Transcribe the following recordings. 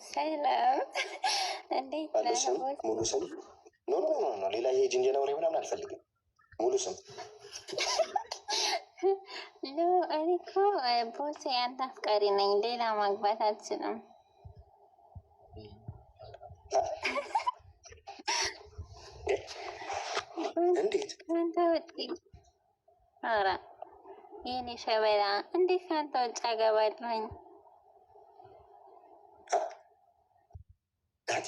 ሰላም እንዴት ነህ? ሙሉ ስም ኖ ሌላ ይሄ ጅንጀና ወሬ ምናምን አልፈልግም። ሙሉ ስም ሎ እኔ እኮ ቦሴ ያንተ አፍቃሪ ነኝ። ሌላ ማግባት አልችልም። እንዴት አንተ ውጪ? ኧረ የኔ ሸበላ እንዴት ካንተ ውጭ አገባለሁኝ? ዳቲ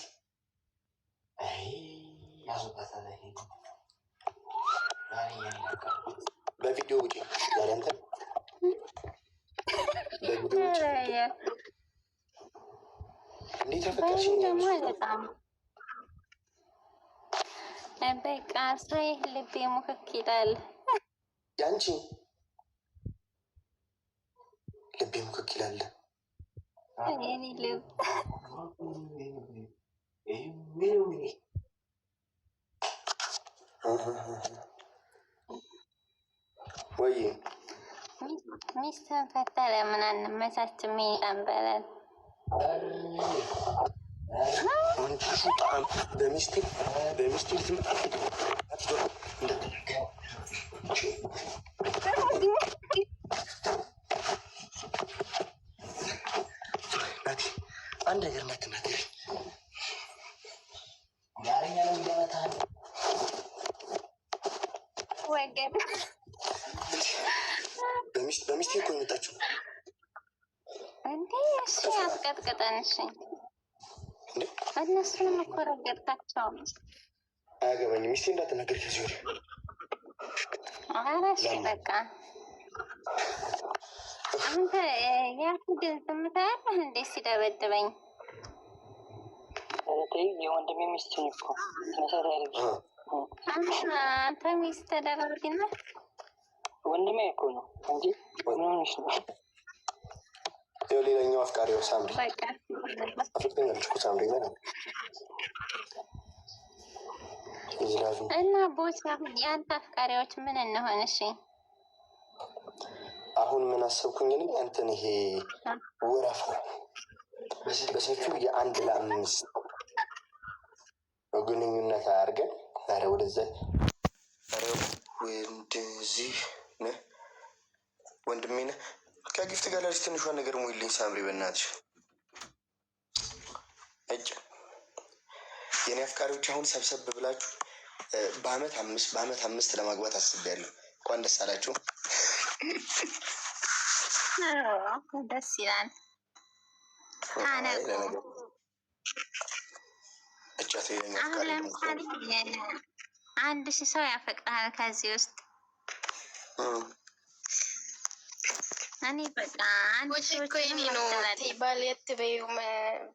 በቪዲዮ ውጪ ያለንተ በቪዲዮ ውጪ እንዴት ተፈቀርሽኝ? በጣም በቃ ሳይህ ልቤ ሙክክ ይላል። ያንቺ ልቤ ሙክክ ይላል። የኔ ልብ ወይ ሚስትህን ፈተህ ለምን አንመቻችም? ይቀንበላል በጣም በሚስቴ ልትመጣ አንድ ነገር እንዳትናገር ወገድ በሚስቴ እኮ የመጣችው እንዴ? እሺ አትቀጥቅጠን። እሺ እነሱንም እኮ ረገጥካቸው። አያገባኝም። ሚስቴ እንዳትናገር ከዚህ ወዲህ። ኧረ እሺ በቃ አንተ ያክግን ዝምታለህ እንዴ? ሲደበድበኝ የወንድሜ ሚስት እኮ አንተ ሚስት ተደረግና ወንድሜ እኮ ነው እንጂ ምንሽ ነው? ሌላኛው አፍቃሪው ሳምሪ አፍቅኛለች እኮ ሳምሪ ነው እና ቦስ የአንተ አፍቃሪዎች ምን እንሆን? እሺ አሁን ምን አሰብኩኝ እኔ አንተን ይሄ ወረፋ በሰፊው የአንድ ለአምስት ግንኙነት አድርገን ኧረ ወደዛ ወንድዚህ ነህ ወንድሜ ነህ ከጊፍት ጋር ላሪስ ትንሿን ነገር ሙይልኝ ሳምሪ በእናትሽ እጭ የኔ አፍቃሪዎች አሁን ሰብሰብ ብላችሁ በአመት አምስት ለማግባት አስቤያለሁ። እንኳን ደስ አላችሁ። ደስ ይላል። ታነቁ አሁን ለምሳሌ 1000 ሰው ያፈቅራል ከዚህ ውስጥ እኔ በቃ አንድ ሰው እኮ የኔ ነው ባል የትበዩ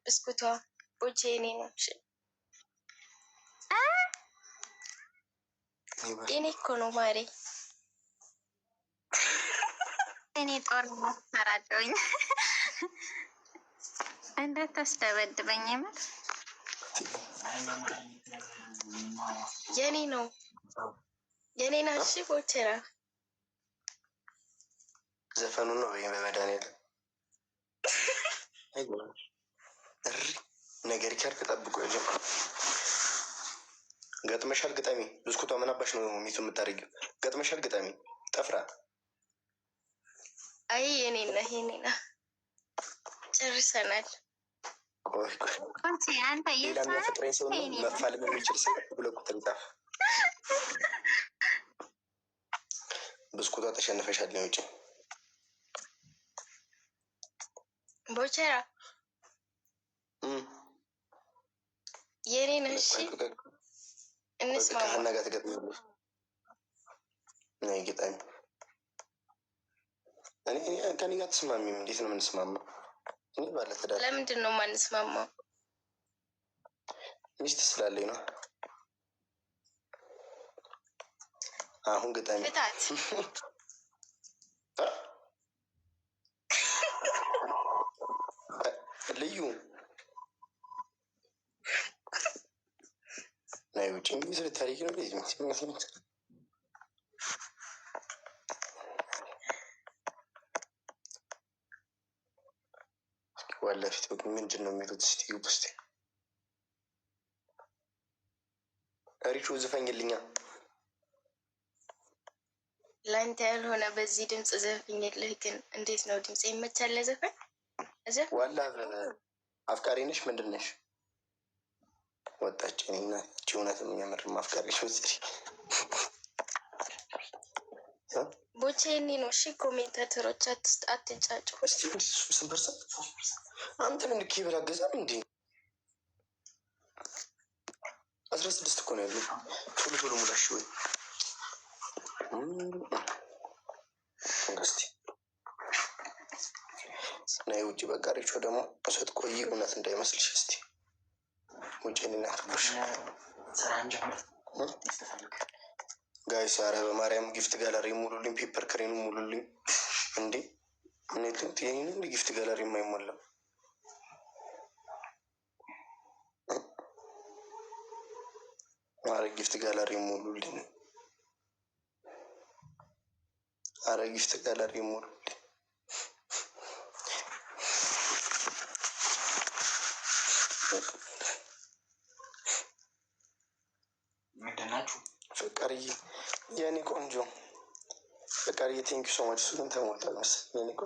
ብስኩቷ ቦቼ የኔ ነው። የኔ እኮ ነው ማሬ። እኔ ጦር ማሰራደውኝ እንዳታስደበድበኝ የምር የኔ ነው የኔ ናሽ ቦቼራ ዘፈኑ ነው ወይ በመድኃኒዓለም ነገር ከርክ ጠብቆ ይጀም ገጥመሻል ግጠሚ ብስኩቷ ምን አባሽ ነው ሚቱ የምታደርጊው? ገጥመሻል ግጠሚ ጠፍራ አይ የኔና ጨርሰናል። አንተ ሌላ ፍቅሬን ሰው መፋለም የሚችል ሰው ብሎ ቁጥር ይጻፍ። ብስኩቷ ተሸንፈሻል ነው ውጭ ቦቼራ የኔ ነሽ እንስማማ። ከሀና ጋር ትገጥሚያለሽ ነይ ግጠሚ። እኔ ከኔ ጋር ተስማሚም። እንዴት ነው የምንስማማው? እኔ ባለ ትዳር። ለምንድን ነው የማንስማማው? ሚስት ስላለኝ ነው። አሁን ግጠሚ ልዩ ናይ ውጭ እንግዲህ ስለ ታሪክ ነው ሲመስለኝ ባለ ፊት ምንድን ነው የሚሉት? እስቲ ውስጥ ሪቹ ዝፈኝልኛ። ለአንተ ያልሆነ በዚህ ድምፅ ዘፍኝልህ። ግን እንዴት ነው ድምፅ ይመቻል ለዘፈን? ዋላ አፍቃሪ ነሽ? ምንድን ነሽ? ወጣች ና እውነትም የሚያምርም አፍቃሪ ነሽ መሰለኝ። ቦቼኒ ነው። እሺ ኮሜንታተሮች አትጫጩ። አንተ ምን ኬብል አገዛም እንዴ? 16 እኮ ነው ያለው። ቶሎ ቶሎ ሙላሽ ወይ እስቲ ናይ ውጭ በቃ ሪቾ ደግሞ እሰት ቆይ እውነት እንዳይመስልሽ። እስቲ ውጭ እናትሽ ጋይስ፣ ኧረ በማርያም ጊፍት ጋላሪ ሙሉልኝ፣ ፔፐር ክሬኑ ሙሉልኝ። እንዴ እኔ ጊፍት ጋላሪ የማይሞላው አረ ጊፍት ጋላሪ ሙሉልኝ። አረ ጊፍት ጋላሪ ሙሉልኝ። ምንድናችሁ? ፍቃርዬ የኔ ቆንጆ ፍቃርዬ ቴንኪ ሶ ማች። እሱን ተሞልቷል መሰለኝ።